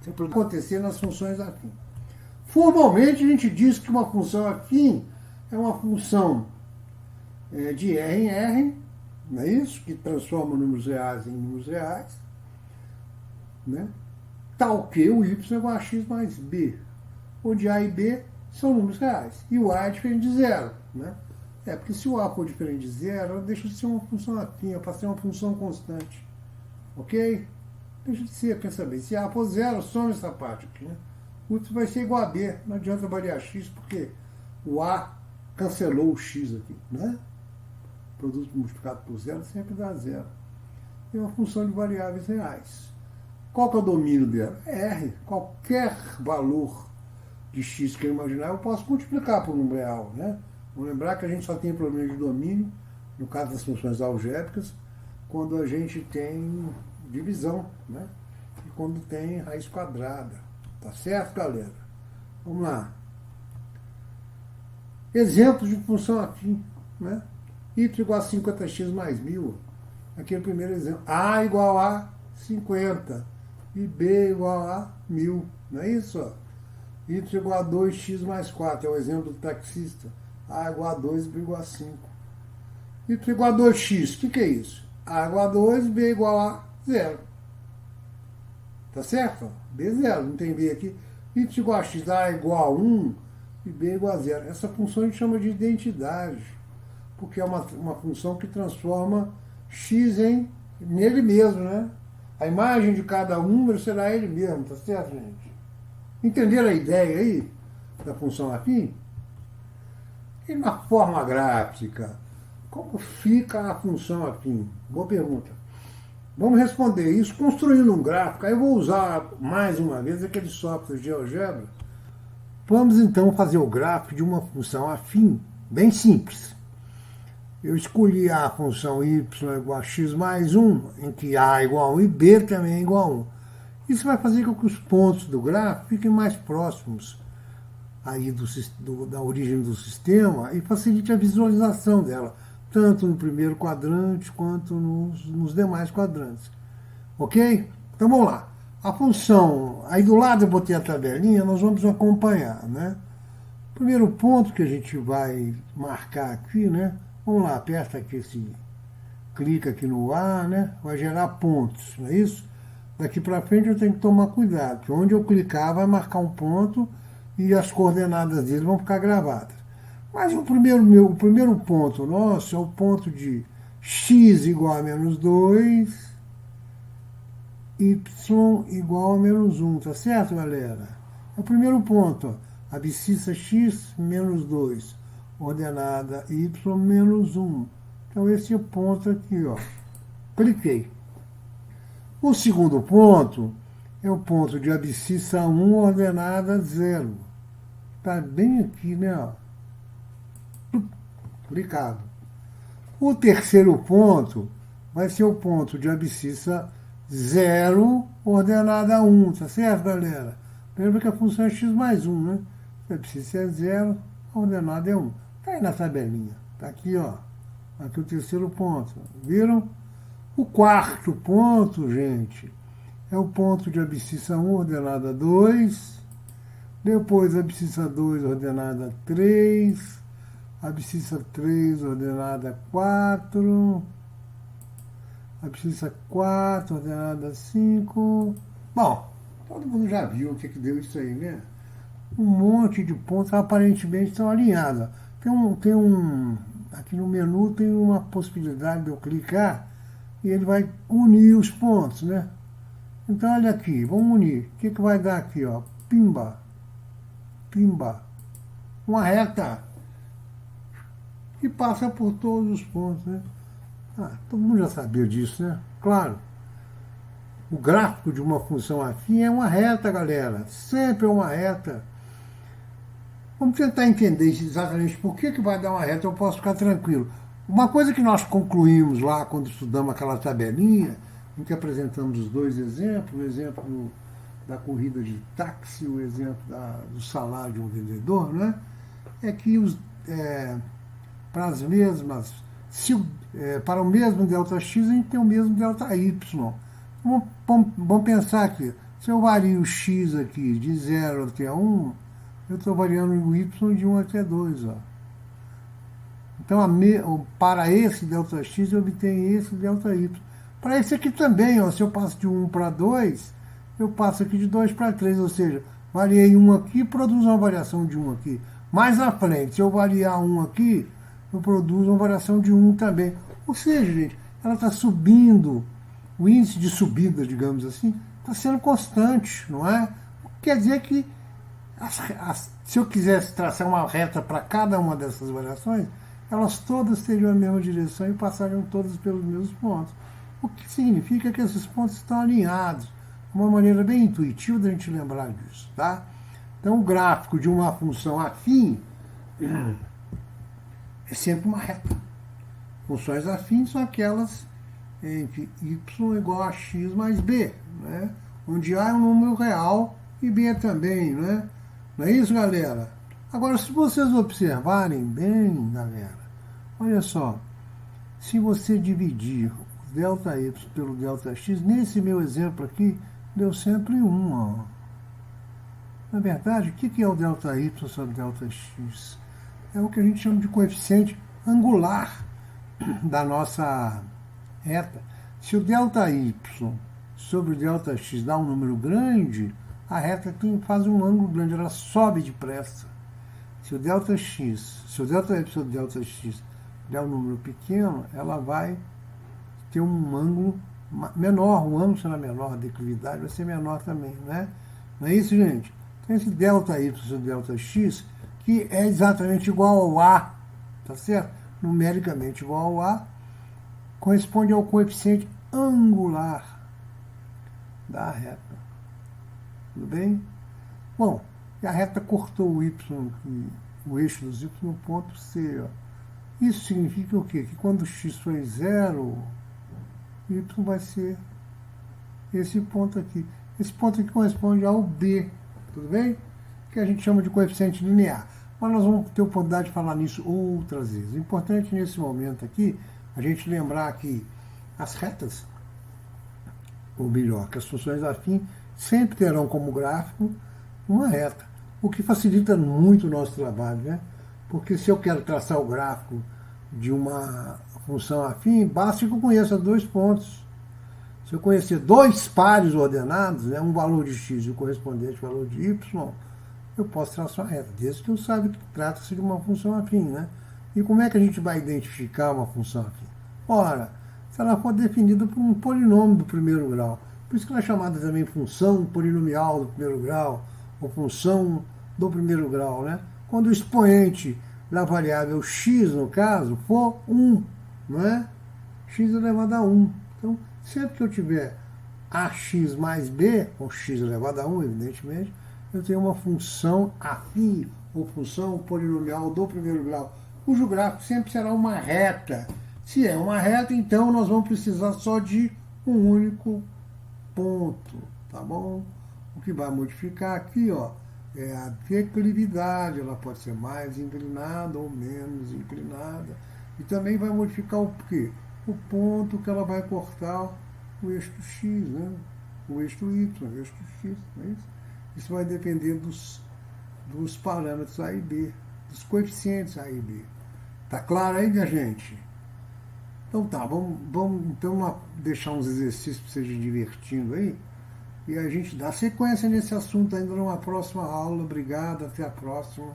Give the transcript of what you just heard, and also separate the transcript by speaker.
Speaker 1: Sempre vai acontecer nas funções afins. Formalmente, a gente diz que uma função afim é uma função de R em R, não é isso? Que transforma números reais em números reais, né? Tal que o y é igual a x mais b, onde a e b são números reais. E o a é diferente de zero, né? Porque se o a for diferente de zero, ela deixa de ser uma função afim, para ser uma função constante. Ok? Deixa de ser, pensa bem. Se a for zero, some essa parte aqui, né? O y vai ser igual a b. Não adianta variar x, porque o a cancelou o x aqui, né? Produto multiplicado por zero sempre dá zero. É uma função de variáveis reais. Qual que é o domínio dela? R. Qualquer valor de x que eu imaginar, eu posso multiplicar por um número real, né? Vamos lembrar que a gente só tem problema de domínio, no caso das funções algébricas, quando a gente tem divisão, né? E quando tem raiz quadrada. Tá certo, galera? Vamos lá. Exemplos de função afim, né? Y igual a 50x mais 1000. Aqui é o primeiro exemplo. A igual a 50 e B igual a 1000. Não é isso? Y igual a 2x mais 4. É o exemplo do taxista. A igual a 2 e B igual a 5. Y igual a 2x. O que é isso? A igual a 2 e B igual a 0. Tá certo? B é 0. Não tem B aqui. Y igual a x. A igual a 1 e B igual a 0. Essa função a gente chama de identidade, porque é uma função que transforma x nele mesmo, né? A imagem de cada número será ele mesmo, tá certo, gente? Entenderam a ideia aí da função afim? E na forma gráfica, como fica a função afim? Boa pergunta. Vamos responder isso construindo um gráfico. Aí eu vou usar mais uma vez aquele software de GeoGebra. Vamos então fazer o gráfico de uma função afim, bem simples. Eu escolhi a função y igual a x mais 1, em que a é igual a 1 e b também é igual a 1. Isso vai fazer com que os pontos do gráfico fiquem mais próximos aí da origem do sistema e facilite a visualização dela, tanto no primeiro quadrante quanto nos demais quadrantes. Ok? Então vamos lá. A função, aí do lado eu botei a tabelinha, nós vamos acompanhar, né? O primeiro ponto que a gente vai marcar aqui, né? Vamos lá, aperta aqui clica aqui no A, né? Vai gerar pontos, não é isso? Daqui para frente eu tenho que tomar cuidado, porque onde eu clicar vai marcar um ponto e as coordenadas dele vão ficar gravadas. Mas o primeiro ponto nosso é o ponto de x igual a menos 2, y igual a menos 1, tá certo, galera? É o primeiro ponto, ó. Abscissa x menos 2. Ordenada y menos 1. Então esse é o ponto aqui, ó. Cliquei. O segundo ponto é o ponto de abscissa 1 ordenada 0. Está bem aqui, né? Ó. Clicado. O terceiro ponto vai ser o ponto de abscissa 0 ordenada 1. Tá certo, galera? Lembra que a função é x mais 1, né? A abscissa é 0, a ordenada é 1. Está aí na tabelinha. Está aqui, ó. Aqui o terceiro ponto. Viram? O quarto ponto, gente, é o ponto de abscissa 1 ordenada 2. Depois abscissa 2 ordenada 3. Abscissa 3 ordenada 4. Abscissa 4 ordenada 5. Bom, todo mundo já viu o que deu isso aí, né? Um monte de pontos aparentemente estão alinhados. Aqui no menu tem uma possibilidade de eu clicar e ele vai unir os pontos, né? Então, olha aqui, vamos unir. O que vai dar aqui, ó? Pimba. Pimba. Uma reta. E passa por todos os pontos, né? Todo mundo já sabia disso, né? Claro. O gráfico de uma função afim é uma reta, galera. Sempre é uma reta. Vamos tentar entender exatamente por que vai dar uma reta, eu posso ficar tranquilo. Uma coisa que nós concluímos lá quando estudamos aquela tabelinha, em que apresentamos os dois exemplos, o exemplo da corrida de táxi, o exemplo do salário de um vendedor, né? É que para as mesmas, para o mesmo ΔX, a gente tem o mesmo ΔY. Vamos pensar aqui. Se eu vario o x aqui de 0 até 1, eu estou variando o y de 1 até 2. Ó. Então, para esse ΔX, eu obtenho esse ΔY. Para esse aqui também, ó, se eu passo de 1 para 2, eu passo aqui de 2 para 3, ou seja, variei 1 aqui, produzo uma variação de 1 aqui. Mais à frente, se eu variar 1 aqui, eu produzo uma variação de 1 também. Ou seja, gente, ela está subindo, o índice de subida, digamos assim, está sendo constante, não é? Quer dizer que se eu quisesse traçar uma reta para cada uma dessas variações, elas todas teriam a mesma direção e passariam todas pelos mesmos pontos. O que significa que esses pontos estão alinhados. Uma maneira bem intuitiva da gente lembrar disso, tá? Então, o gráfico de uma função afim é sempre uma reta. Funções afins são aquelas em que y é igual a x mais b, né? Onde A é um número real e B também, né? Não é isso, galera? Agora, se vocês observarem bem, galera, olha só, se você dividir o ΔY pelo ΔX, nesse meu exemplo aqui, deu sempre 1, ó. Na verdade, o que é o ΔY sobre ΔX? É o que a gente chama de coeficiente angular da nossa reta. Se o ΔY sobre o ΔX dá um número grande, a reta aqui faz um ângulo grande, ela sobe depressa. Se o ΔY sobre ΔX der um número pequeno, ela vai ter um ângulo menor, o ângulo será menor, a declividade vai ser menor também, né? Não é isso, gente? Então esse ΔY sobre ΔX, que é exatamente igual ao A, tá certo? Numericamente igual ao A, corresponde ao coeficiente angular da reta. Tudo bem? Bom, e a reta cortou o y, o eixo dos y no ponto C. Ó. Isso significa o quê? Que quando x for 0, y vai ser esse ponto aqui. Esse ponto aqui corresponde ao B, tudo bem? Que a gente chama de coeficiente linear. Mas nós vamos ter oportunidade de falar nisso outras vezes. O importante nesse momento aqui, a gente lembrar que as retas, ou melhor, que as funções afins sempre terão como gráfico uma reta, o que facilita muito o nosso trabalho, né? Porque se eu quero traçar o gráfico de uma função afim, basta que eu conheça 2 pontos. Se eu conhecer 2 pares ordenados, né, um valor de x e o correspondente valor de y, eu posso traçar uma reta, desde que eu saiba que trata-se de uma função afim, né? E como é que a gente vai identificar uma função afim? Ora, se ela for definida por um polinômio do primeiro grau, por isso que ela é chamada também função polinomial do primeiro grau, ou função do primeiro grau, né? Quando o expoente da variável x, no caso, for 1, não é? X elevado a 1. Então, sempre que eu tiver ax mais b, ou x elevado a 1, evidentemente, eu tenho uma função afim, ou função polinomial do primeiro grau, cujo gráfico sempre será uma reta. Se é uma reta, então nós vamos precisar só de um único ponto, tá bom? O que vai modificar aqui, ó, é a declividade, ela pode ser mais inclinada ou menos inclinada, e também vai modificar o quê? O ponto que ela vai cortar o eixo x, né? O eixo y, o eixo x, não é isso? Isso vai depender dos parâmetros A e B, dos coeficientes A e B. Tá claro aí, minha gente? Então tá, vamos então deixar uns exercícios para vocês se divertindo aí. E a gente dá sequência nesse assunto ainda numa próxima aula. Obrigado, até a próxima.